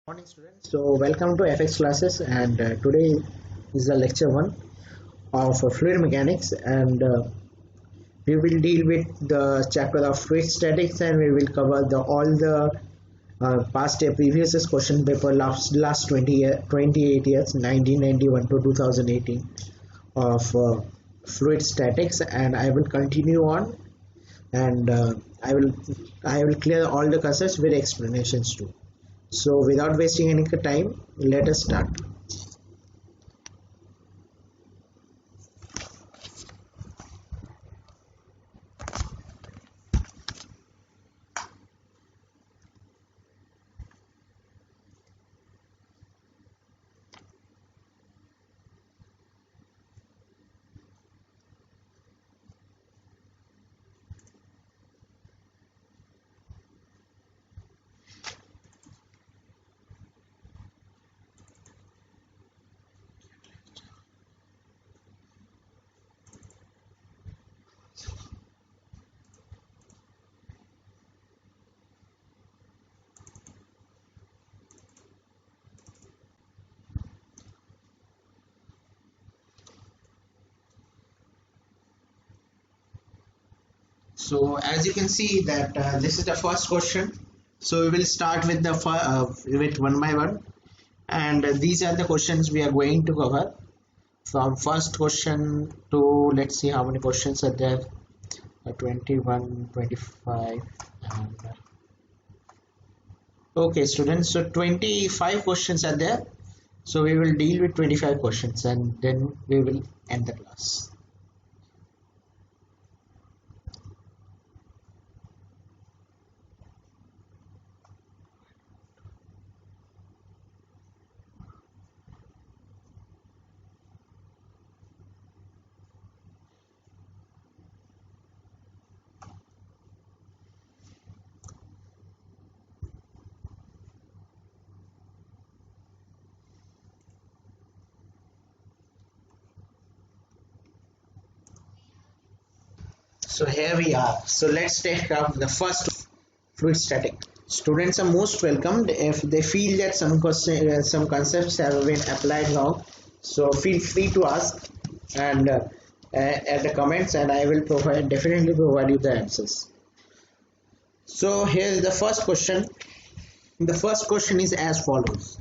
Morning students, so welcome to FX classes, and today is the lecture 1 of fluid mechanics, and we will deal with the chapter of fluid statics, and we will cover all the past year previous question paper last 28 years 1991 to 2018 of fluid statics, and I will continue on, and I will clear all the concepts with explanations too. So without wasting any time, let us start. So as you can see that this is the first question. So we will start with with one by one, and these are the questions we are going to cover from first question to, let's see how many questions are there. 21, 25, and okay students, so 25 questions are there. So we will deal with 25 questions and then we will end the class. So here we are. So let's take up the first, fluid static. Students are most welcomed if they feel that some concepts have been applied wrong. So feel free to ask and add the comments, and I will definitely provide you the answers. So here is the first question. The first question is as follows.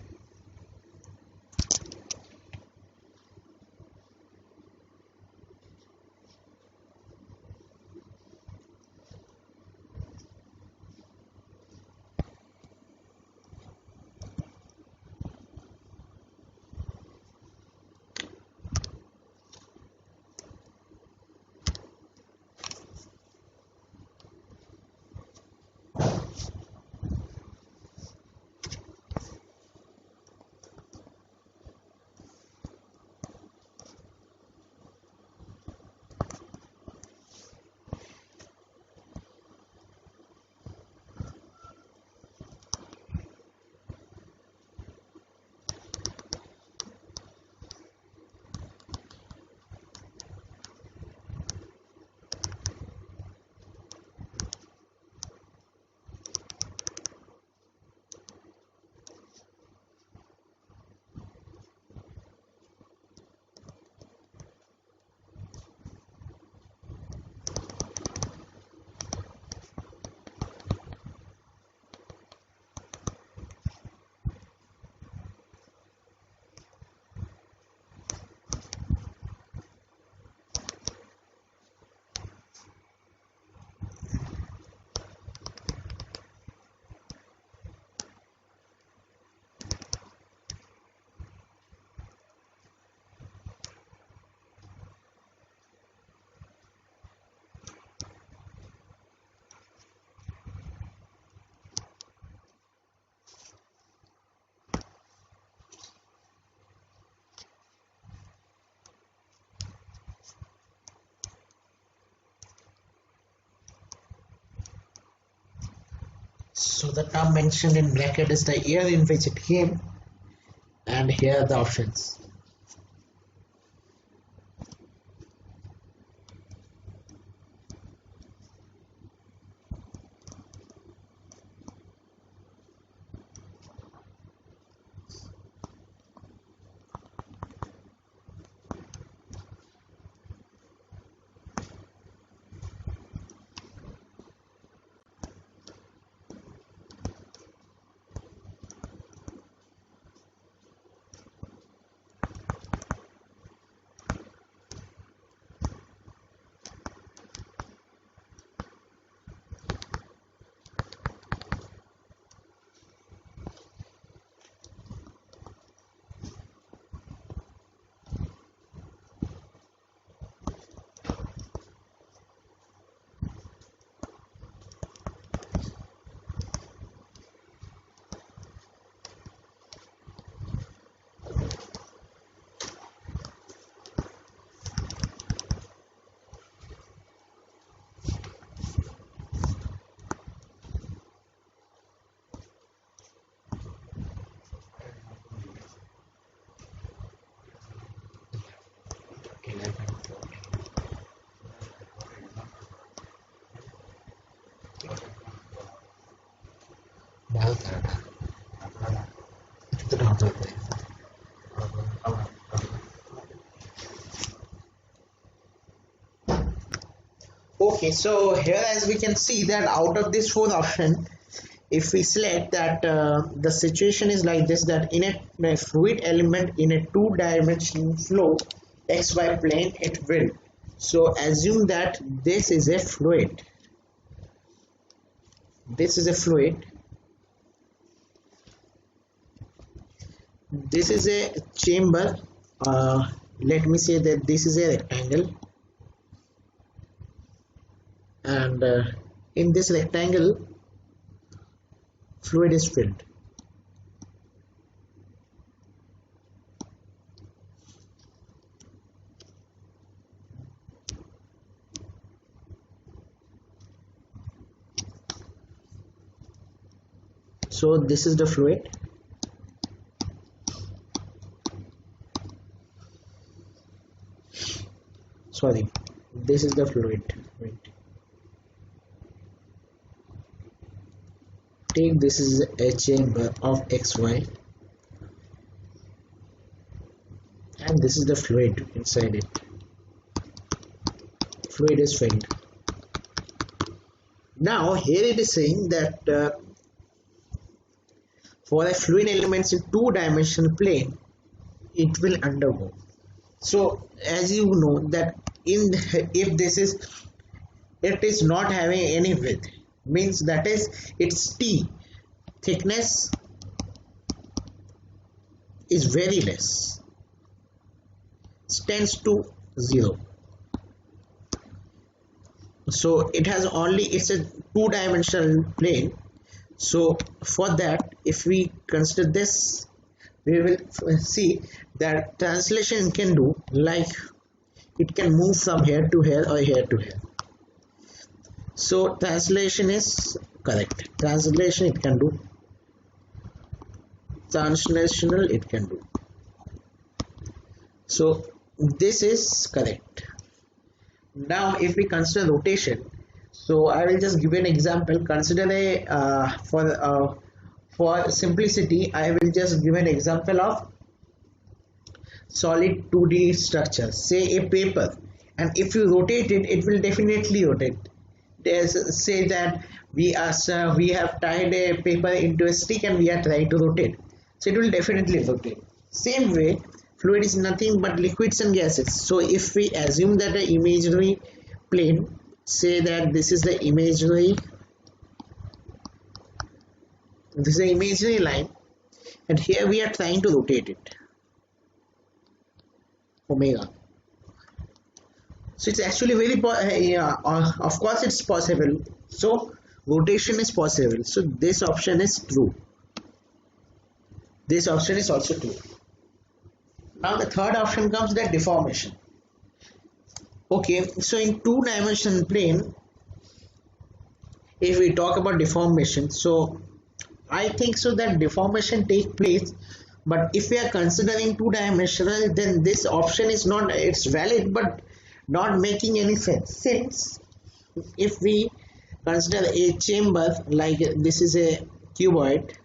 So the term mentioned in bracket is the year in which it came, and here are the options. Okay, so here as we can see that out of this four option, if we select that the situation is like this, that in a fluid element in a two-dimensional flow xy plane, it will. So assume that this is a fluid. This is a fluid. This is a chamber. Let me say that this is a rectangle, and in this rectangle fluid is filled. So this is the fluid. Sorry, this is the fluid. Wait. Take this is a chamber of xy, and this is the fluid inside it. Fluid is filled. Now here it is saying that for a fluid elements in two-dimensional plane, it will undergo. So as you know that if this is, it is not having any width, means that is its T thickness is very less, tends to 0. So it has only, it's a two-dimensional plane. So for that, if we consider this, we will see that translation can do like it can move from here to here or here to here. So translation is correct. Translation it can do. Translational it can do. So this is correct. Now if we consider rotation, so I will just give an example. Consider a for simplicity, I will just give an example of solid 2D structure, say a paper, and if you rotate it, it will definitely rotate. There's say that we have tied a paper into a stick and we are trying to rotate, so it will definitely rotate. Same way, fluid is nothing but liquids and gases. So if we assume that an imaginary plane, say that this is the imaginary, this is the imaginary line, and here we are trying to rotate it, omega. So it's actually very of course it's possible. So rotation is possible. So this option is true. This option is also true. Now the third option comes, that deformation. Okay, so in two-dimensional plane, if we talk about deformation, so I think so that deformation take place, but if we are considering two-dimensional, then this option is not, it's valid but not making any sense. Since if we consider a chamber like this is a cuboid,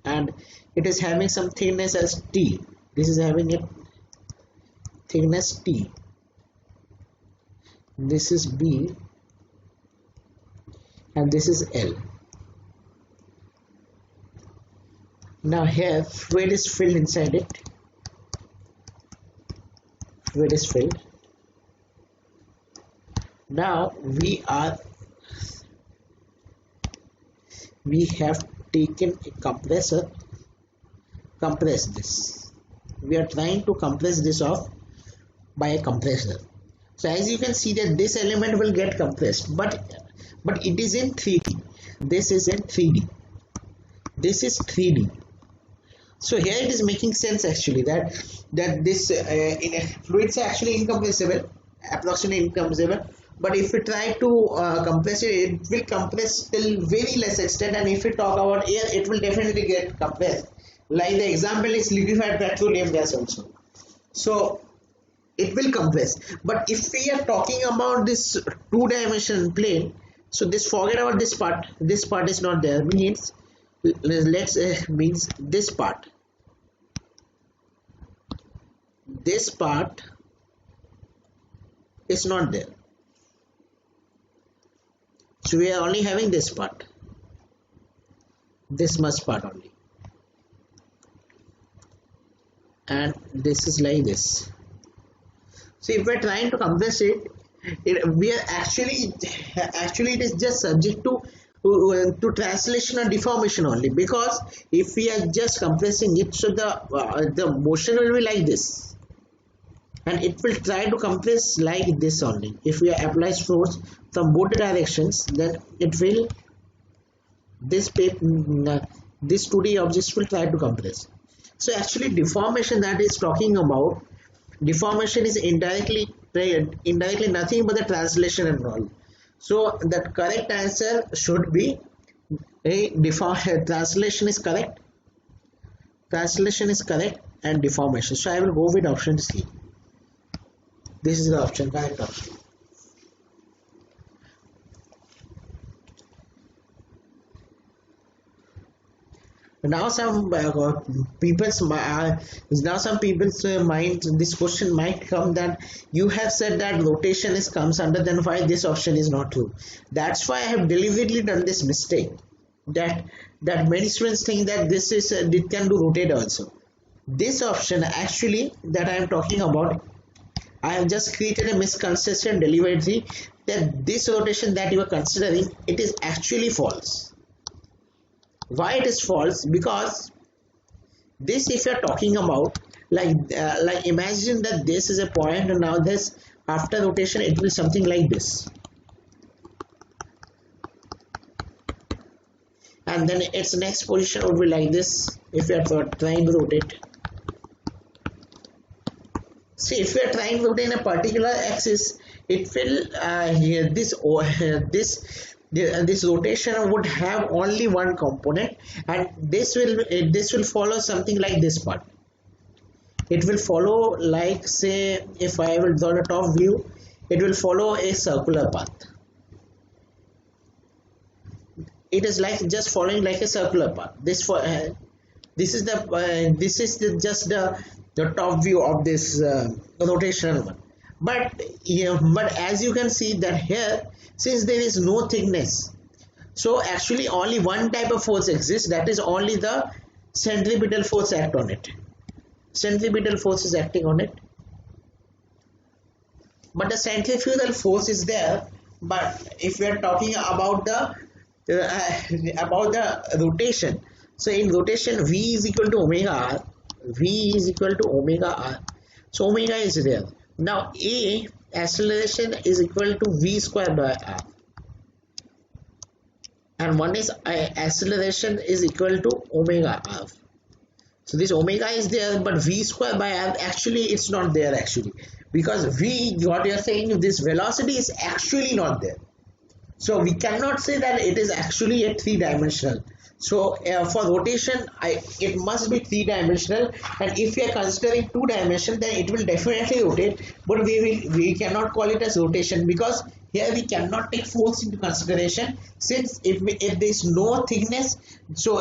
and it is having some thickness as T, this is having a thickness T, this is B, and this is L. Now here fluid is filled inside it. Fluid is filled. Now we have taken a compressor, compress this. We are trying to compress this off by a compressor. So as you can see that this element will get compressed, but it is in 3D. This is in 3D. This is 3D. So here it is making sense actually that this in a fluid is actually incompressible, approximately incompressible. But if we try to compress it, it will compress till very less extent, and if we talk about air, it will definitely get compressed. Like the example is liquefied petroleum gas also. So it will compress. But if we are talking about this two-dimensional plane, so this forget about this part is not there, means let's means this part is not there, so we are only having this part, this much part only, and this is like this. So if we're trying to compress it, we are actually it is just subject to translation or deformation only, because if we are just compressing it, so the motion will be like this, and it will try to compress like this only. If we apply force from both directions, then it will this 2D objects will try to compress. So actually deformation that is talking about, deformation is indirectly nothing but the translation and all. So the correct answer should be a translation is correct, and deformation. So I will go with option C. This is the option, correct option. Now some people's mind, this question might come that you have said that rotation is comes under, then why this option is not true. That's why I have deliberately done this mistake, that many students think that this is it can do rotate also. This option actually that I am talking about, I have just created a misconception deliberately, that this rotation that you are considering, it is actually false. Why it is false? Because this, if you are talking about like imagine that this is a point, and now this after rotation it will something like this, and then its next position would be like this if you are trying to rotate. See, if you are trying to rotate in a particular axis, it will this rotation would have only one component, and this will follow something like this part. It will follow, like, say, if I will draw the top view, it will follow a circular path. It is like just following like a circular path. This is just the top view of this rotational one. But as you can see that here, since there is no thickness, so actually only one type of force exists, that is only the centripetal force act on it. Centripetal force is acting on it, but the centrifugal force is there. But if we are talking about the rotation, so in rotation V is equal to omega r, so omega is there. Now A, acceleration, is equal to V square by r, and one is acceleration is equal to omega r. So this omega is there, but V square by r actually it's not there actually, because V, what you are saying, this velocity is actually not there. So we cannot say that it is actually a three-dimensional. So for rotation, it must be three-dimensional, and if we are considering two-dimensional, then it will definitely rotate. But we cannot call it as rotation, because here we cannot take force into consideration, since if there is no thickness, so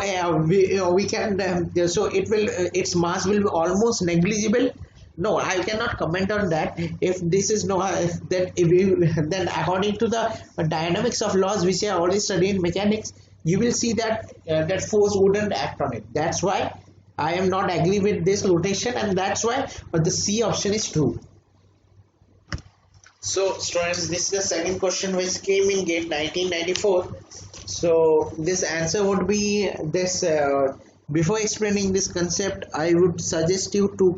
we can so it will its mass will be almost negligible. No, I cannot comment on that. If this is no, then according to the dynamics of laws which I already studied in mechanics, you will see that that force wouldn't act on it. That's why I am not agree with this rotation, and that's why the C option is true. So students, this is the second question which came in GATE 1994. So this answer would be this. Before explaining this concept, I would suggest you to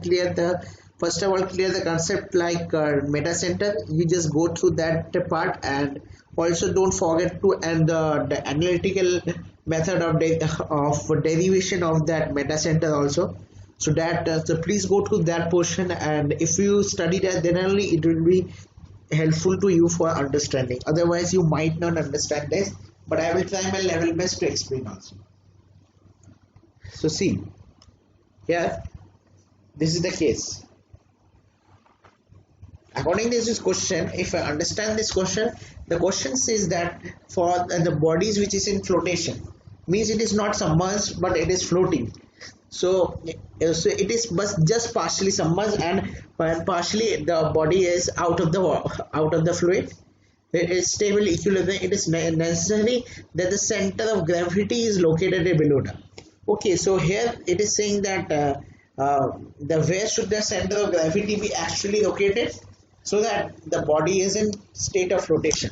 first of all clear the concept like meta center. You just go through that part, and also don't forget to and the analytical method of derivation of that meta center also. So that so please go through that portion, and if you study that, then only it will be helpful to you for understanding. Otherwise you might not understand this, but I will try my level best to explain also. So see here, this is the case. According to this question, if I understand this question, the question says that for the bodies which is in flotation, means it is not submerged but it is floating. So it is just partially submerged and partially the body is out of the fluid. It is stable equilibrium. It is necessary that the center of gravity is located below that. Okay, so here it is saying that the where should the center of gravity be actually located so that the body is in state of rotation.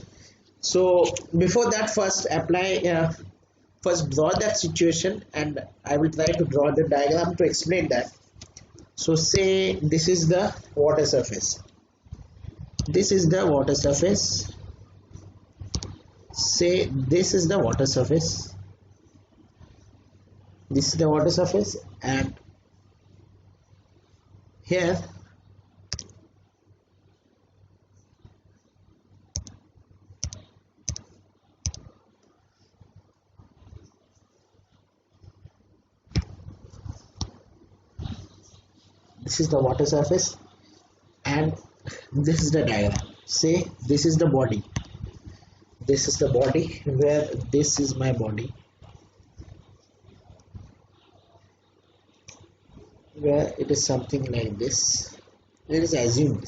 So before that, first draw that situation, and I will try to draw the diagram to explain that. So say this is the water surface. This is the water surface. Say this is the water surface. This is the water surface, and here this is the water surface, and this is the diagram. Say this is the body. This is the body, where this is my body, where it is something like this. Let us assume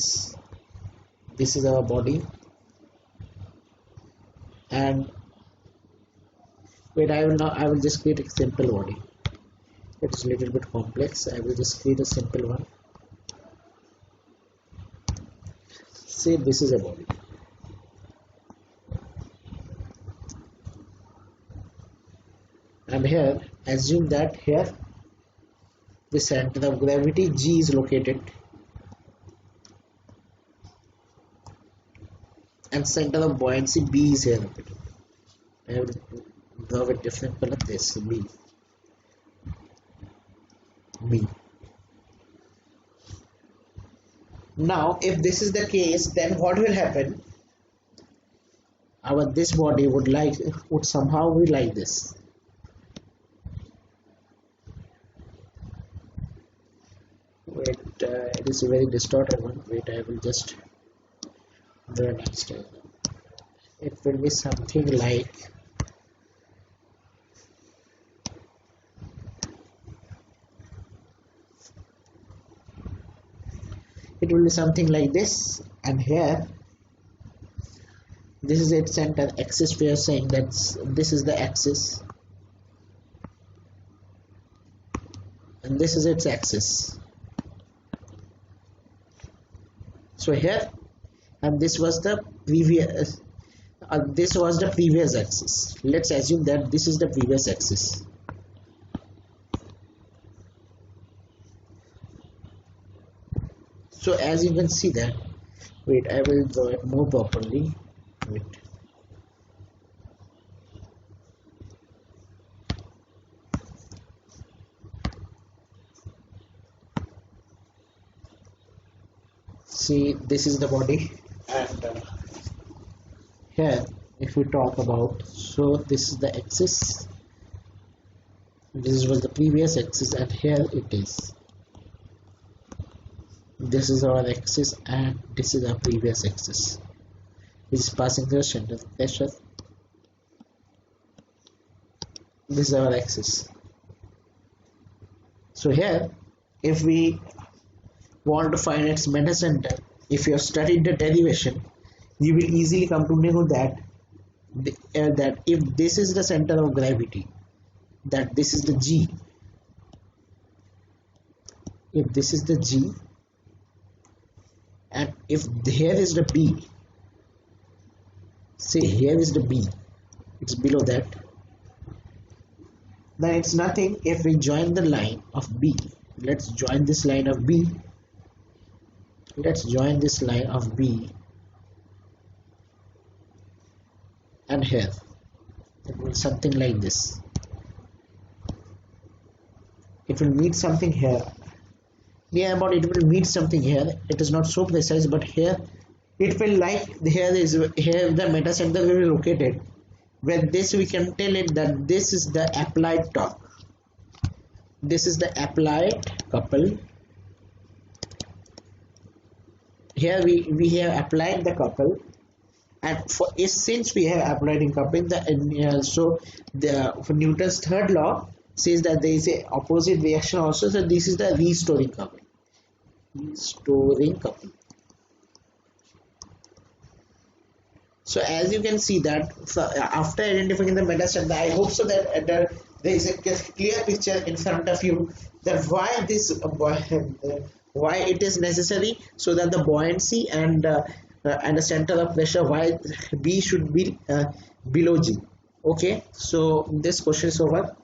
this is our body, and wait, I will just create a simple body. It's a little bit complex. I will just create a simple one. Say this is a body. And here assume that here the center of gravity G is located, and center of buoyancy B is here located. I will draw a different color. This B. Now if this is the case, then what will happen? This body would somehow be like this. Wait, it is a very distorted one. Wait, I will just draw next time. It will be something like this, and here this is its center axis. We are saying that this is the axis, and this is its axis. So here, and this was the previous axis. Let's assume that this is the previous axis. So as you can see that, wait, I will draw it more properly. Wait. See, this is the body, and here if we talk about, so this is the axis, this was the previous axis, and here it is. This is our axis, and this is our previous axis, which is passing through center of pressure. This is our axis. So here, if we want to find its meta center, if you have studied the derivation, you will easily come to know that that if this is the center of gravity, that this is the G. If this is the G, and if here is the B, say here is the B, it's below that, then it's nothing. If we join the line of B, let's join this line of B, and here it will something like this. It will meet something here. Yeah, but it will meet something here. It is not so precise, but here it will like here the meta center will be located. With this we can tell it that this is the applied torque. This is the applied couple. here we have applied the couple, and for since we have applied in coupling the so the for Newton's third law says that there is a opposite reaction also, so this is the restoring coupling. Restoring coupling. So as you can see that after identifying the metastrata, I hope so that there is a clear picture in front of you that why this why it is necessary, so that the buoyancy and the center of pressure, why B should be below G. Okay, so this question is over.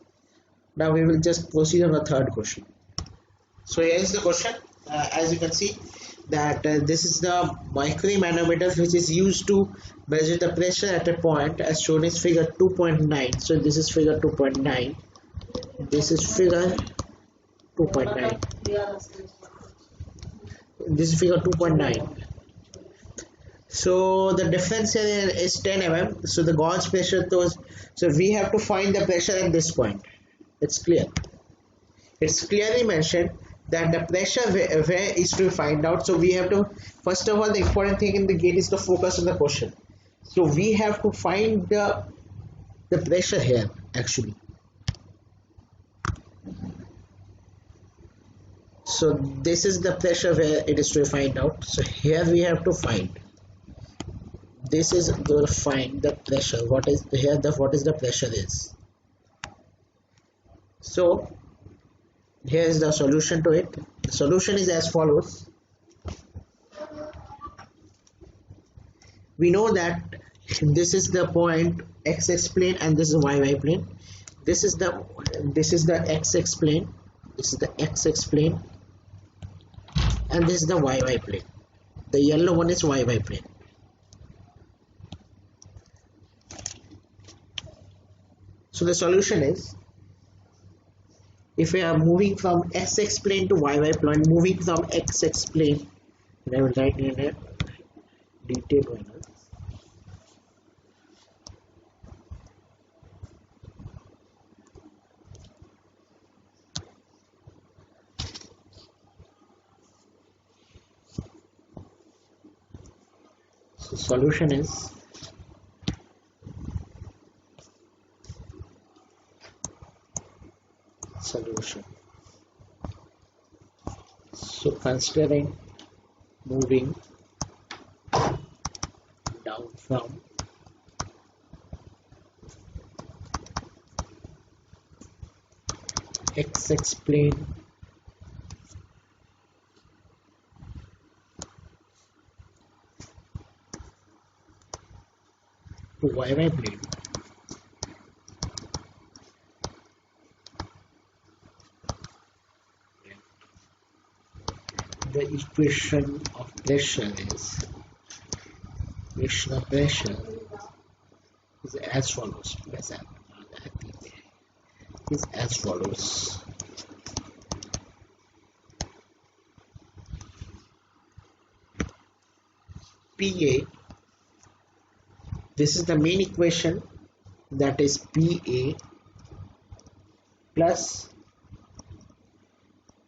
Now we will just proceed on the third question. So here is the question. As you can see that this is the mercury manometer which is used to measure the pressure at a point as shown in figure 2.9. So this is figure 2.9. This is figure 2.9. This is figure 2.9. So the difference here is 10 mm. So the gauge pressure, so we have to find the pressure at this point. It's clear. It's clearly mentioned that the pressure where is to find out. So we have to, first of all, the important thing in the gate is to focus on the question. So we have to find the pressure here actually. So this is the pressure where it is to find out. So here we have to find. This is to find the pressure. What is here? What is the pressure is? So here is the solution to it. The solution is as follows. We know that this is the point x plane and this is y plane. This is the x plane. This is the x plane, and this is the y plane. The yellow one is y plane. So the solution is, if we are moving from x plane to y plane, moving from x plane, and I will write in a detailed manner. So solution is, so considering moving down from x plane to y plane, the equation of pressure is as follows. Is as follows. PA, this is the main equation, that is PA plus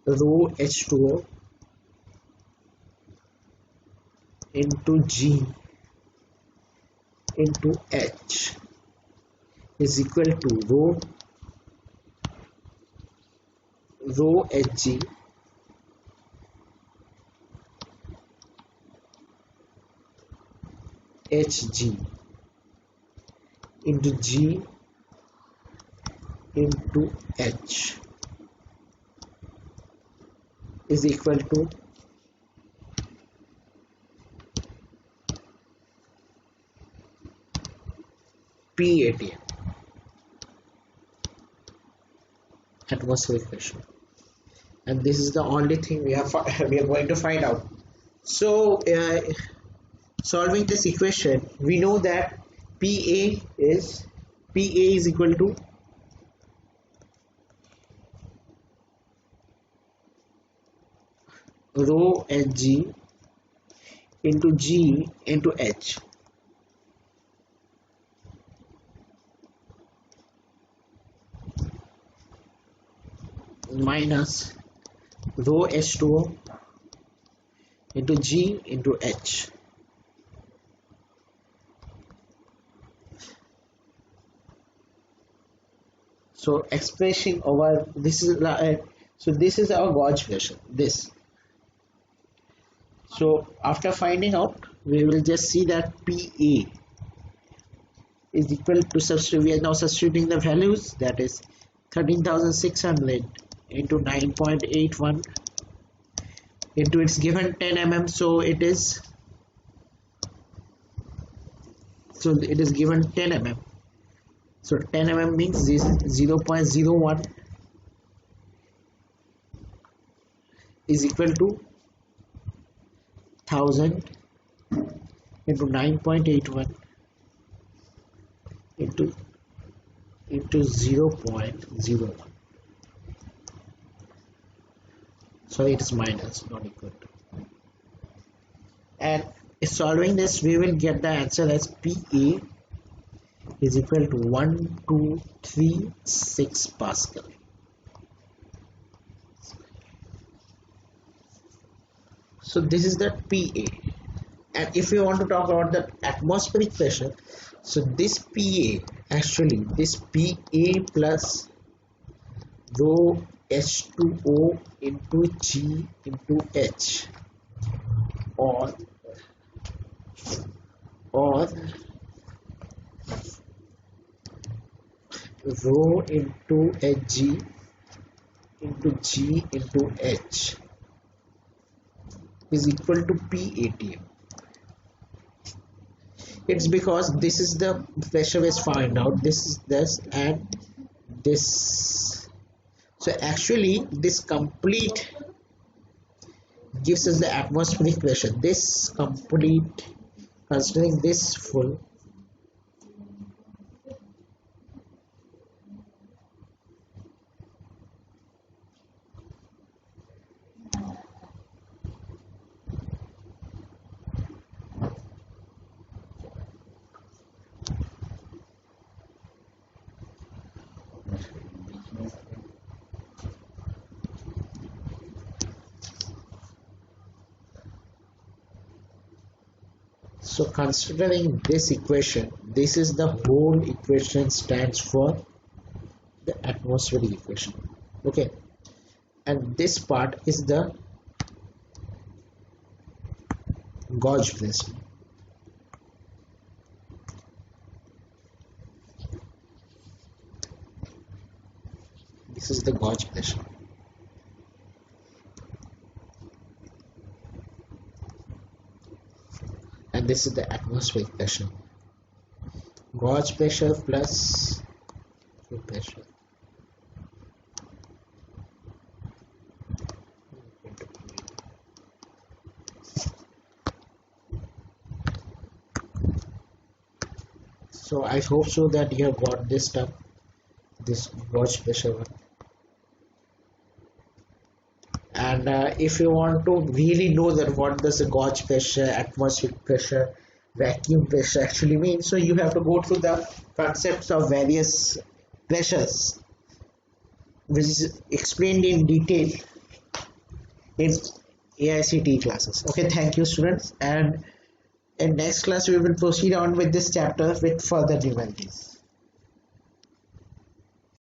rho H2O into G into H is equal to rho Hg Hg into G into H is equal to PATM, atmospheric pressure, and this is the only thing we are going to find out. So solving this equation, we know that PA is equal to rho Hg into G into H. Minus rho H2O into G into H. So expressing over this is so this is our gauge pressure. This. So after finding out, we will just see that PA is equal to substitute. We are now substituting the values, that is 13,600 into 9.81 into its given 10 mm. So it is given 10 mm. So 10 mm means this 0.01 is equal to 1000 into 9.81 into 0.01. So it is minus, not equal to. And solving this, we will get the answer as PA is equal to 1236 Pascal. So this is the PA. And if you want to talk about the atmospheric pressure, so this PA, actually this PA plus rho H2O into G into H, or rho into Hg into G into H is equal to PATM. It's because this is the pressure was found out, this is this and this. So actually this complete gives us the atmospheric pressure. This complete, considering this full, so considering this equation, this is the whole equation stands for the atmospheric equation. Okay, and this part is the gauge pressure. This is the gauge pressure. And this is the atmospheric pressure. Gauge pressure plus flow pressure. So I hope so that you have got this stuff, this gauge pressure one. And if you want to really know that what does the gauge pressure, atmospheric pressure, vacuum pressure actually mean, so you have to go through the concepts of various pressures, which is explained in detail in AICTE classes. Okay, thank you students, and in next class we will proceed on with this chapter with further numerics.